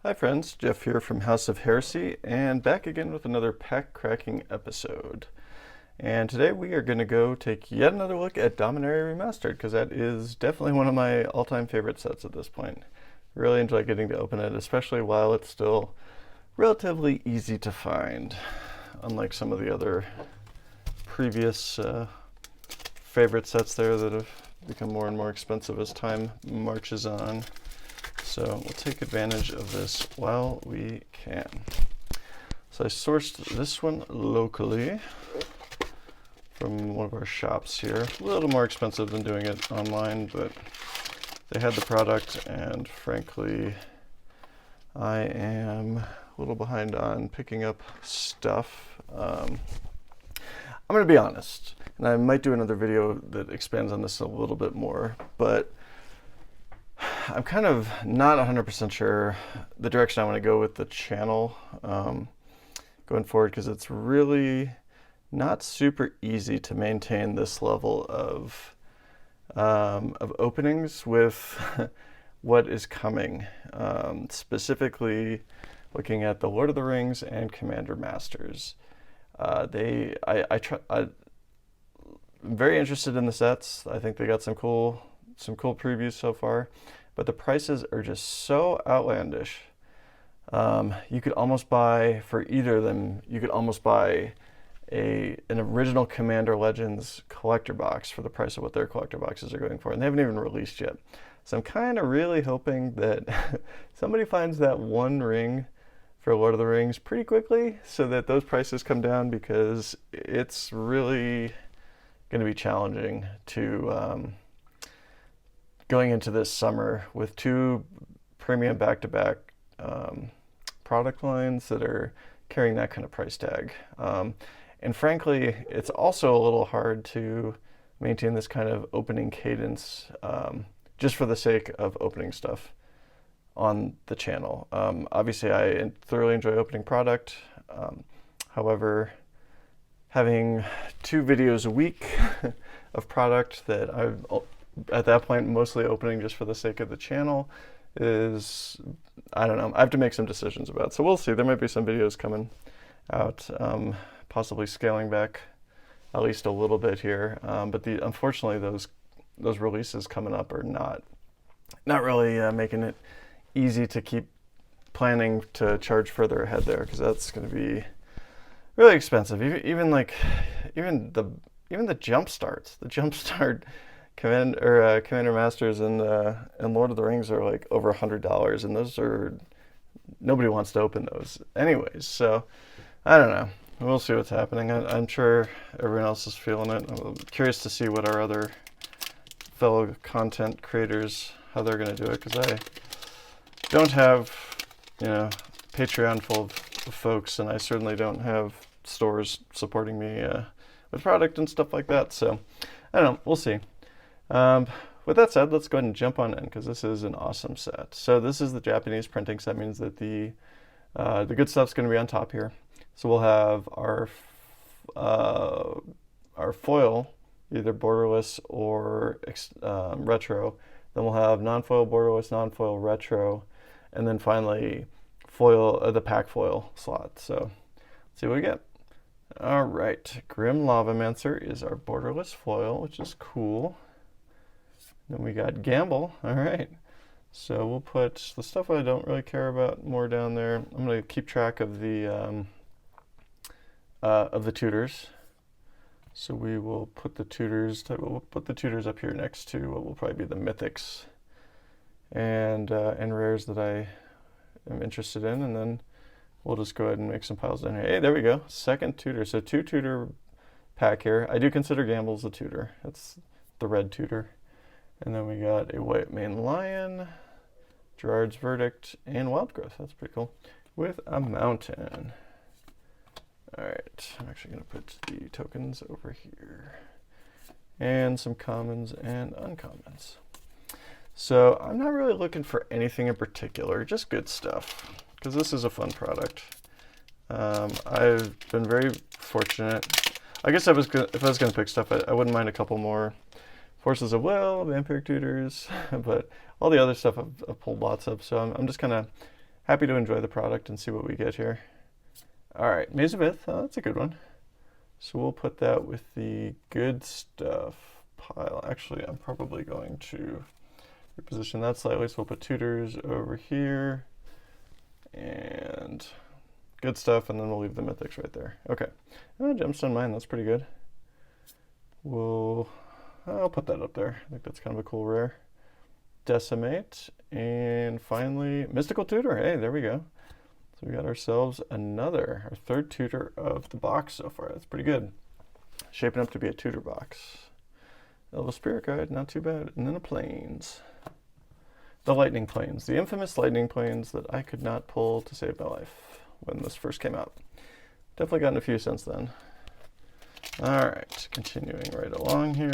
Hi friends, Jeff here from House of Heresy, and back again with another pack cracking episode. And today we are going to go take yet another look at Dominaria Remastered, because that is definitely one of my all-time favorite sets at this point. Really enjoy getting to open it, especially while it's still relatively easy to find, unlike some of the other previous favorite sets there that have become more and more expensive as time marches on. So we'll take advantage of this while we can. So I sourced this one locally from one of our shops here. A little more expensive than doing it online, but they had the product, and frankly, I am a little behind on picking up stuff. I'm going to be honest, and I might do another video that expands on this a little bit more, but I'm kind of not 100% sure the direction I want to go with the channel going forward, because it's really not super easy to maintain this level of openings with what is coming. Specifically, looking at the Lord of the Rings and Commander Masters. I'm very interested in the sets. I think they got some cool previews so far, but the prices are just so outlandish. You could almost buy, for either of them, you could almost buy an original Commander Legends collector box for the price of what their collector boxes are going for, and they haven't even released yet. So I'm kind of really hoping that somebody finds that one ring for Lord of the Rings pretty quickly so that those prices come down, because it's really going to be challenging to going into this summer with two premium back-to-back product lines that are carrying that kind of price tag. And frankly, it's also a little hard to maintain this kind of opening cadence just for the sake of opening stuff on the channel. Obviously, I thoroughly enjoy opening product. However, having 2 videos a week of product that I've at that point mostly opening just for the sake of the channel is, I don't know, I have to make some decisions about. So we'll see. There might be some videos coming out, possibly scaling back at least a little bit here. But unfortunately, those releases coming up are not really making it easy to keep planning to charge further ahead there, because that's going to be really expensive. Even the jump starts, Commander Masters and Lord of the Rings are like over $100, and those are, nobody wants to open those anyways. So I don't know. We'll see what's happening. I'm sure everyone else is feeling it. I'm curious to see what our other fellow content creators, how they're going to do it, because I don't have, Patreon full of folks, and I certainly don't have stores supporting me with product and stuff like that. So I don't know. We'll see. With that said, let's go ahead and jump on in, because this is an awesome set. So this is the Japanese printing, so that means that the good stuff's going to be on top here. So we'll have our foil, either borderless or retro. Then we'll have non-foil borderless, non-foil retro, and then finally foil, the pack foil slot. So let's see what we get. All right, Grim Lavamancer is our borderless foil, which is cool. Then we got Gamble. All right, so we'll put the stuff I don't really care about more down there. I'm going to keep track of the tutors. So we will put the tutors. We'll put the tutors up here next to what will probably be the mythics and rares that I am interested in, and then we'll just go ahead and make some piles down here. Hey, there we go. Second tutor. So 2 tutor pack here. I do consider Gamble's a tutor. That's the red tutor. And then we got a White Mane Lion, Gerard's Verdict, and Wild Growth. That's pretty cool. With a mountain. All right, I'm actually going to put the tokens over here. And some commons and uncommons. So I'm not really looking for anything in particular, just good stuff, because this is a fun product. I've been very fortunate. I guess if I was going to pick stuff, I wouldn't mind a couple more Forces of Will, Vampiric Tutors, but all the other stuff I've pulled lots of, so I'm just kind of happy to enjoy the product and see what we get here. All right, Maze of Ith, that's a good one. So we'll put that with the good stuff pile. Actually, I'm probably going to reposition that slightly. So we'll put tutors over here and good stuff, and then we'll leave the mythics right there. Okay, Gemstone Mine, that's pretty good. I'll put that up there. I think that's kind of a cool rare. Decimate, and finally Mystical Tutor. Hey, there we go. So we got ourselves our third tutor of the box so far. That's pretty good. Shaping up to be a tutor box. Elvish Spirit Guide, not too bad. And then the planes. The Lightning Planes. The infamous Lightning Planes that I could not pull to save my life when this first came out. Definitely gotten a few since then. Alright, continuing right along here.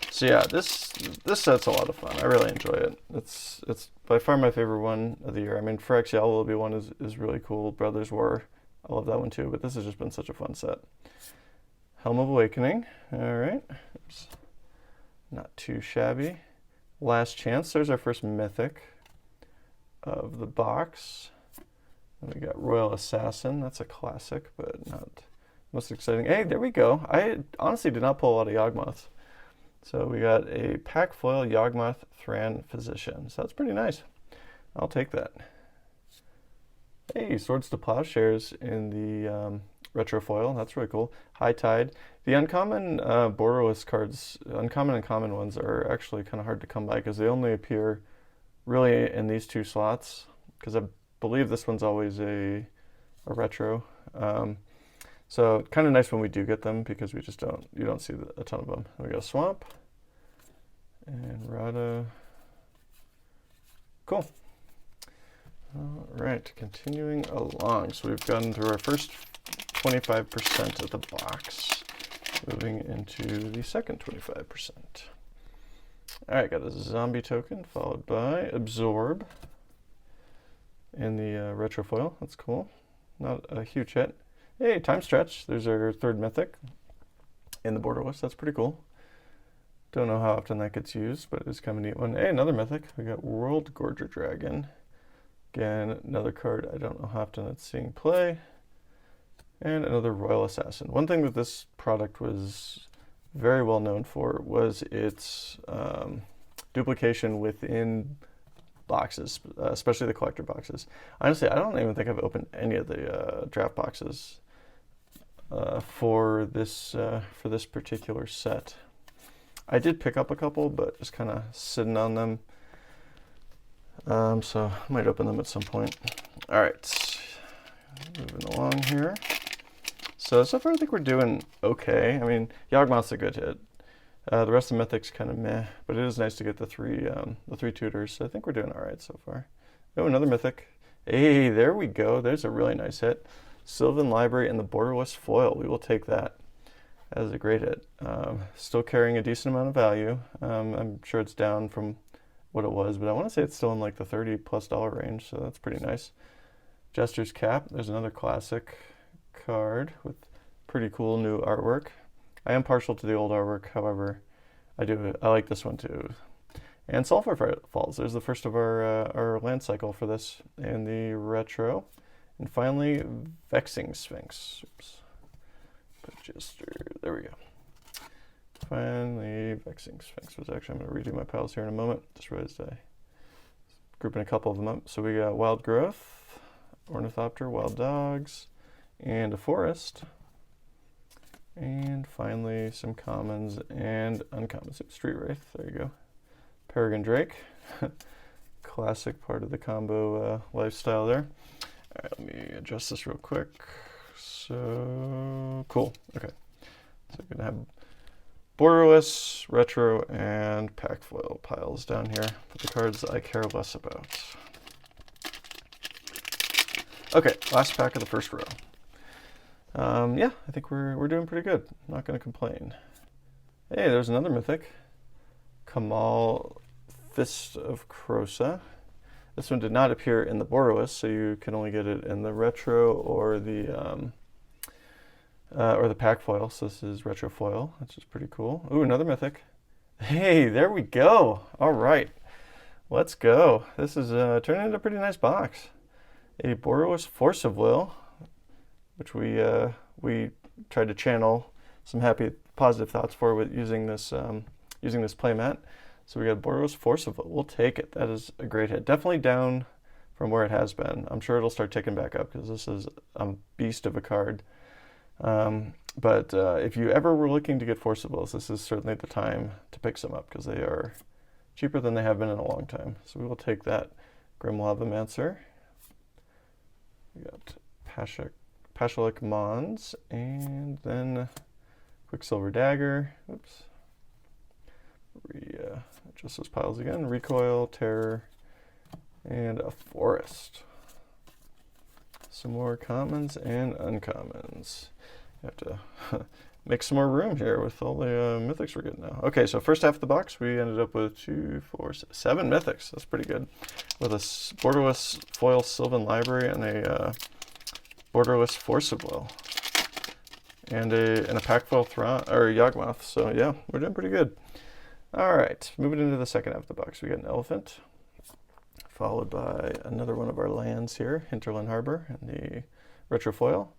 So yeah, this set's a lot of fun. I really enjoy it. It's by far my favorite one of the year. I mean, Phyrexian will be one is really cool. Brothers War, I love that one too, but this has just been such a fun set. Helm of Awakening, alright. Not too shabby. Last Chance, there's our first mythic of the box. And we got Royal Assassin, that's a classic, but not most exciting. Hey, there we go. I honestly did not pull a lot of Yawgmoths. So we got a pack foil Yawgmoth Thran Physician. So that's pretty nice. I'll take that. Hey, Swords to Plowshares in the retro foil. That's really cool. High Tide. The uncommon borderless cards, uncommon and common ones, are actually kind of hard to come by because they only appear really in these two slots. Because I believe this one's always a retro. So kind of nice when we do get them because you don't see a ton of them. We got Swamp and Rada. Cool. All right, continuing along. So we've gotten through our first 25% of the box, moving into the second 25%. All right, got a Zombie token followed by Absorb in the retro foil. That's cool. Not a huge hit. Hey, Time Stretch. There's our third mythic in the borderless. That's pretty cool. Don't know how often that gets used, but it's kind of a neat one. Hey, another mythic. We got World Gorger Dragon. Again, another card I don't know how often it's seeing play. And another Royal Assassin. One thing that this product was very well known for was its duplication within boxes, especially the collector boxes. Honestly, I don't even think I've opened any of the draft boxes for this particular set. I did pick up a couple, but just kind of sitting on them. So I might open them at some point. All right, moving along here. So far I think we're doing okay. I mean, Yawgmoth's a good hit. The rest of the mythics kind of meh, but it is nice to get the three tutors. So I think we're doing all right so far. Oh, another mythic. Hey, there we go. There's a really nice hit. Sylvan Library and the borderless foil. We will take that as a great hit. Still carrying a decent amount of value. I'm sure it's down from what it was, but I want to say it's still in like the $30+ range, so that's pretty nice. Jester's Cap. There's another classic card with pretty cool new artwork. I am partial to the old artwork, however, I like this one too. And Sulfur Falls. There's the first of our land cycle for this in the retro. And finally, Vexing Sphinx. Oops. Put Jester. There we go. Finally, Vexing Sphinx. I'm going to redo my piles here in a moment. Just realized I grouping a couple of them up. So we got Wild Growth, Ornithopter, Wild Dogs, and a Forest. And finally, some commons and uncommons. Street Wraith, there you go. Peregrine Drake, classic part of the combo lifestyle there. All right, let me adjust this real quick. So, cool, okay. So we're gonna have borderless, retro, and pack foil piles down here for the cards I care less about. Okay, last pack of the first row. Yeah, I think we're doing pretty good. Not going to complain. Hey, there's another mythic. Kamal, Fist of Krosa. This one did not appear in the borderless, so you can only get it in the retro or the pack foil. So this is retro foil, which is pretty cool. Ooh, another mythic. Hey, there we go. All right. Let's go. This is turning into a pretty nice box. A Boros Force of Will, which we tried to channel some happy, positive thoughts for with using this playmat. So we got Boros Force of Will. We'll take it. That is a great hit. Definitely down from where it has been. I'm sure it'll start ticking back up because this is a beast of a card. But if you ever were looking to get Force of Wills, this is certainly the time to pick some up because they are cheaper than they have been in a long time. So we will take that. Grim Lavamancer. We got Pashalik Mons, and then Quicksilver Dagger. Oops. Adjust those piles again. Recoil, Terror, and a Forest. Some more commons and uncommons. You have to make some more room here with all the mythics we're getting now. Okay, so first half of the box, we ended up with 2, 4, 7 mythics. That's pretty good. With a borderless foil Sylvan Library and a borderless Force of Will. And a pack foil Yawgmoth. So yeah, we're doing pretty good. All right, moving into the second half of the box, we got an Elephant, followed by another one of our lands here, Hinterland Harbor, and the retro foil.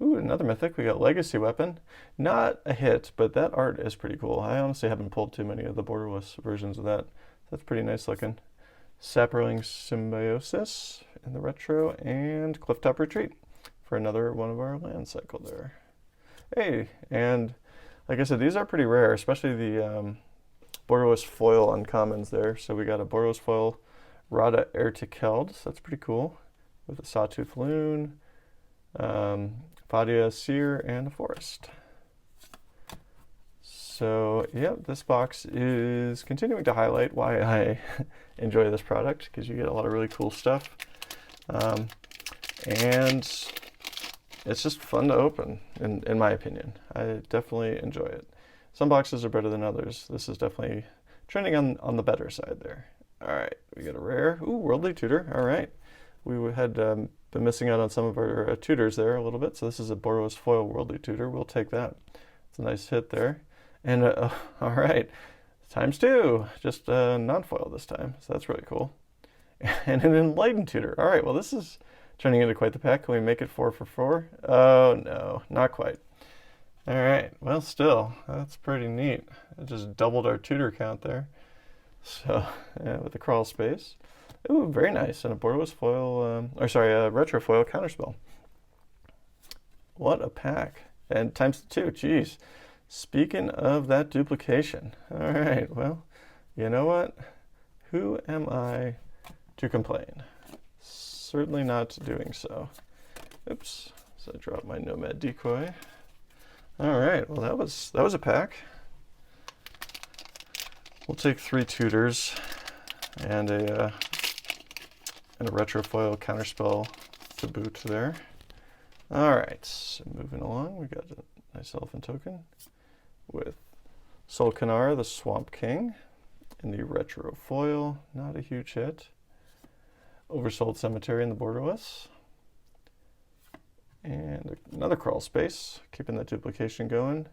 Ooh, another mythic. We got Legacy Weapon. Not a hit, but that art is pretty cool. I honestly haven't pulled too many of the borderless versions of that. That's pretty nice looking. Saproling Symbiosis in the retro, and Clifftop Retreat for another one of our land cycle there. Hey, and like I said, these are pretty rare, especially the borderless foil uncommons there. So we got a borderless foil Rada Ertikeld. So that's pretty cool. With a Sawtooth Loon, Fadia Seer, and a Forest. So, yeah, this box is continuing to highlight why I enjoy this product, because you get a lot of really cool stuff. And it's just fun to open, in my opinion. I definitely enjoy it. Some boxes are better than others. This is definitely trending on the better side there. All right, we got a rare. Ooh, Worldly Tutor. All right. We had been missing out on some of our tutors there a little bit, so this is a Boros Foil Worldly Tutor. We'll take that. It's a nice hit there. And all right, ×2, just non-foil this time, so that's really cool. And an Enlightened Tutor. All right, well, this is turning into quite the pack. Can we make it 4 for 4? Oh, no, not quite. All right, well, still, that's pretty neat. It just doubled our tutor count there. So, yeah, with the crawl space. Ooh, very nice. And a borderless foil, retro foil counterspell. What a pack. And ×2, geez. Speaking of that duplication. All right, well, you know what? Who am I to complain? Certainly not doing so. Oops, so I dropped my Nomad Decoy. All right, well, that was a pack. We'll take 3 tutors and a retro foil counterspell to boot there. All right, so moving along, we got a nice elephant token with Solkanar, the Swamp King, in the retro foil. Not a huge hit. Oversold Cemetery in the borderless. And another crawl space, keeping that duplication going.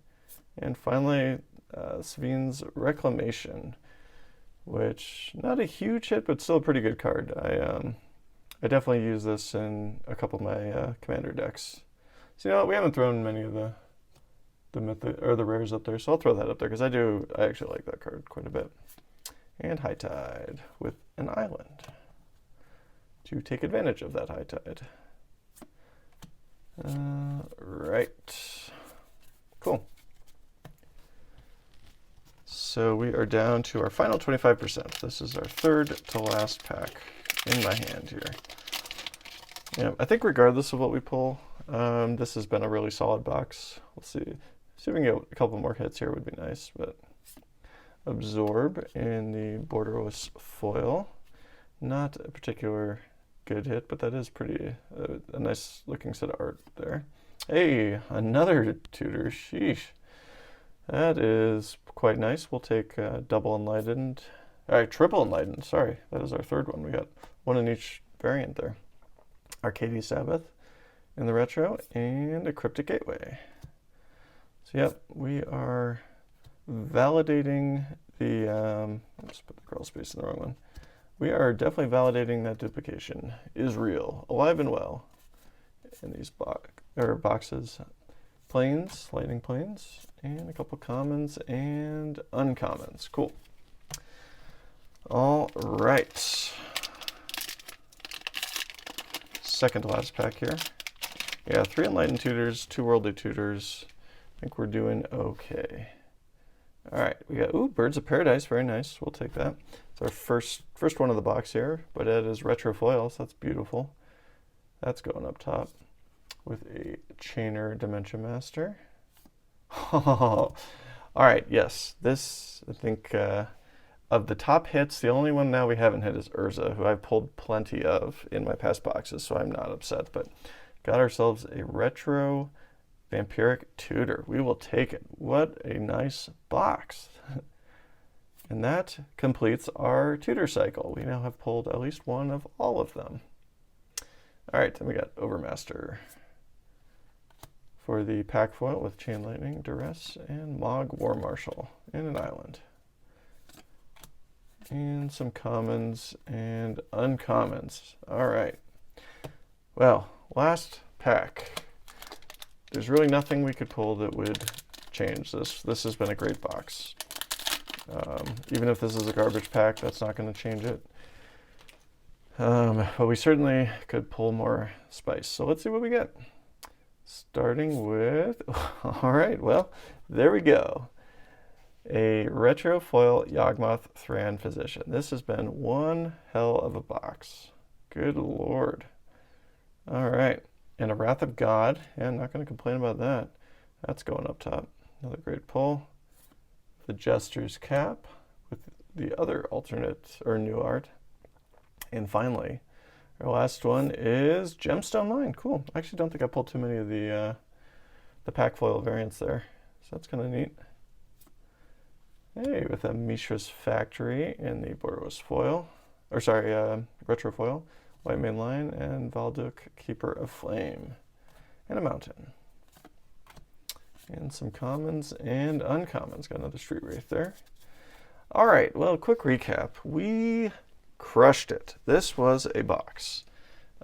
And finally, Sven's Reclamation, which not a huge hit, but still a pretty good card. I definitely use this in a couple of my commander decks. So you know what, we haven't thrown many of the rares up there, so I'll throw that up there because I actually like that card quite a bit. And High Tide with an island to take advantage of that High Tide. Right. Cool. So we are down to our final 25%. This is our third to last pack in my hand here. Yeah, I think regardless of what we pull, this has been a really solid box. We'll see. See if we can get a couple more hits here would be nice, but Absorb in the borderless foil. Not a particular good hit, but that is pretty a nice looking set of art there. Hey, another tutor. Sheesh. That is quite nice. We'll take double enlightened. All right, triple enlightened. Sorry, that is our third one. We got one in each variant there. Arcadia Sabbath in the retro and a Cryptic Gateway. So yep, we are validating the. Let's put the crawl space in the wrong one. we are definitely validating that duplication is real, alive and well in these boxes. Planes, lightning planes, and a couple commons and uncommons. Cool. All right. Second to last pack here. Yeah, 3 Enlightened Tutors, 2 Worldly Tutors. I think we're doing okay. All right, we got, ooh, Birds of Paradise, very nice. We'll take that. It's our first one of the box here, but it is retro foil, so that's beautiful. That's going up top with a Chainer Dimension Master. Oh, all right, yes, this, I think, of the top hits, the only one now we haven't hit is Urza, who I've pulled plenty of in my past boxes, so I'm not upset, but got ourselves a retro Vampiric Tutor. We will take it. What a nice box. And that completes our tutor cycle. We now have pulled at least one of all of them. All right, then we got Overmaster for the pack foil with Chain Lightning, Duress, and Mog War Marshal, and an island. And some commons and uncommons. All right. Well, last pack. There's really nothing we could pull that would change this. This has been a great box. Even if this is a garbage pack, that's not going to change it. But we certainly could pull more spice. So let's see what we get. Starting with, all right, well, there we go. A retro foil Yawgmoth Thran Physician. This has been one hell of a box. Good Lord. All right. And a Wrath of God. Yeah, I'm not going to complain about that. That's going up top. Another great pull. The Jester's Cap with the other alternate or new art. And finally, our last one is Gemstone Mine. Cool. I actually don't think I pulled too many of the pack foil variants there. So that's kind of neat. Hey, with a Mishra's Factory in the Borderless foil. Or sorry, retro foil. White Main Line, and Valduk, Keeper of Flame, and a mountain. And some commons and uncommons. Got another Street Wraith there. All right, well, quick recap. We crushed it. This was a box.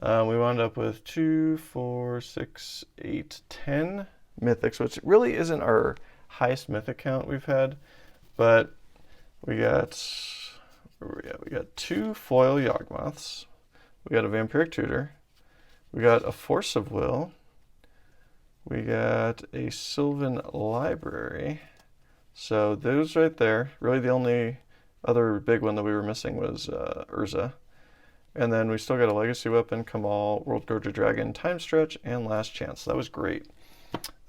We wound up with 2, 4, 6, 8, 10 mythics, which really isn't our highest mythic count we've had, but we got 2 foil Yawgmoths. We got a Vampiric Tutor. We got a Force of Will. We got a Sylvan Library. So those right there, really the only other big one that we were missing was Urza. And then we still got a Legacy Weapon, Kamal, World Gorger Dragon, Time Stretch, and Last Chance. So that was great.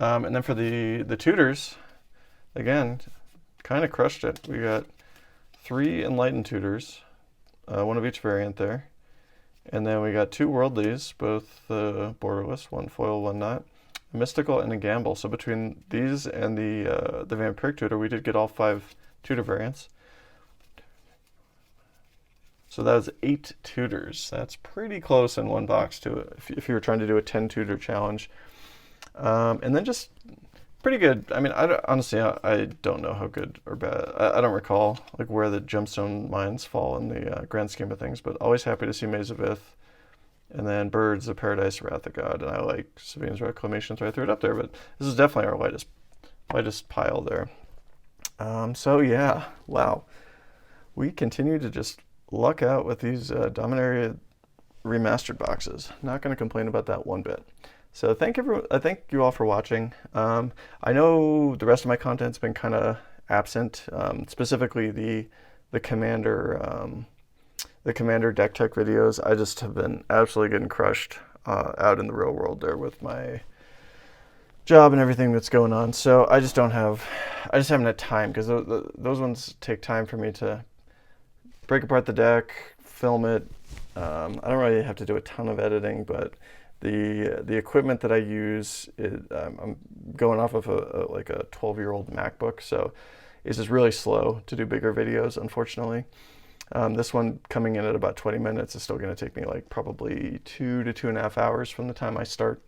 And then for the tutors, again, kind of crushed it. We got 3 Enlightened Tutors, one of each variant there. And then we got 2 Worldlies, both borderless, 1 foil, 1 not. A Mystical and a Gamble. So between these and the Vampiric Tutor, we did get all 5 tutor variants. So that was 8 tutors. That's pretty close in one box to it, if you were trying to do a 10 tutor challenge. And then just pretty good. I mean, honestly, I don't know how good or bad. I don't recall like where the Gemstone Mines fall in the grand scheme of things, but always happy to see Maze of Ith. And then Birds of Paradise, Wrath of God, and I like Sabine's Reclamation, so I threw it up there, but this is definitely our lightest pile there. So yeah, wow. We continue to just luck out with these Dominaria remastered boxes. Not going to complain about that one bit. So thank you all for watching. I know the rest of my content's been kind of absent, specifically the Commander deck tech videos. I just have been absolutely getting crushed out in the real world there with my job and everything that's going on. So I just haven't had time, because those ones take time for me to break apart the deck, film it. I don't really have to do a ton of editing, but the equipment that I use, I'm going off of like a 12-year-old MacBook, so it's just really slow to do bigger videos, unfortunately. This one coming in at about 20 minutes is still going to take me like probably 2 to 2.5 hours from the time I start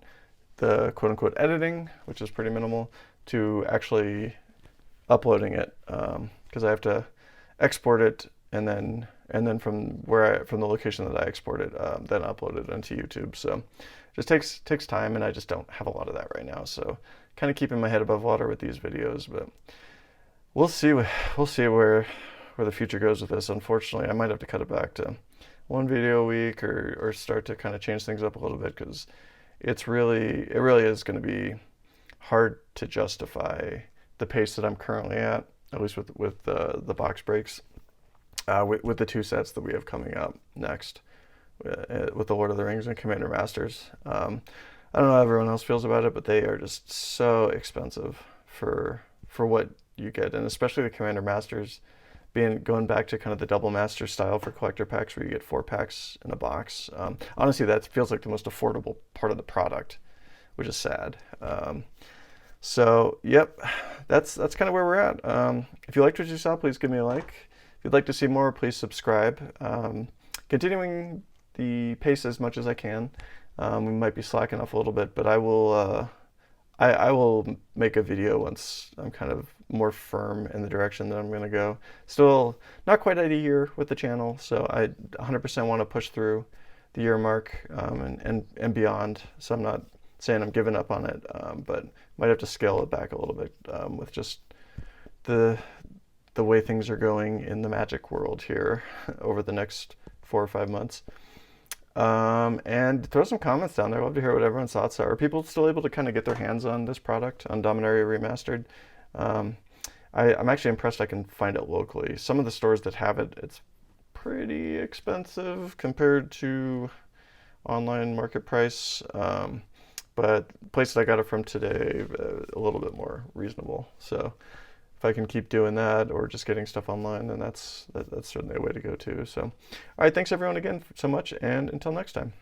the quote-unquote editing, which is pretty minimal, to actually uploading it, because I have to export it and then and then from from the location that I exported, then upload it into YouTube. So just takes time, and I just don't have a lot of that right now. So kind of keeping my head above water with these videos, but we'll see. We'll see where the future goes with this. Unfortunately, I might have to cut it back to one video a week, or start to kind of change things up a little bit, because it really is going to be hard to justify the pace that I'm currently at least with the box breaks, with the two sets that we have coming up next, with the Lord of the Rings and Commander Masters. I don't know how everyone else feels about it, but they are just so expensive for what you get, and especially the Commander Masters going back to kind of the double master style for collector packs, where you get 4 packs in a box. Honestly, that feels like the most affordable part of the product, which is sad. So yep, that's kind of where we're at. If you liked what you saw, please give me a like. If you'd like to see more, please subscribe. Continuing the pace as much as I can. We might be slacking off a little bit, but I will make a video once I'm kind of more firm in the direction that I'm going to go. Still not quite at a year with the channel, so I 100% want to push through the year mark, and beyond. So I'm not saying I'm giving up on it, but might have to scale it back a little bit, with just the way things are going in the Magic world here over the next 4 or 5 months. And throw some comments down there. I'd love to hear what everyone's thoughts are. Are people still able to kind of get their hands on this product, on Dominaria Remastered? I'm actually impressed I can find it locally. Some of the stores that have it, it's pretty expensive compared to online market price. But places I got it from today, a little bit more reasonable. So if I can keep doing that, or just getting stuff online, then that's certainly a way to go too. So, all right, thanks everyone again so much, and until next time.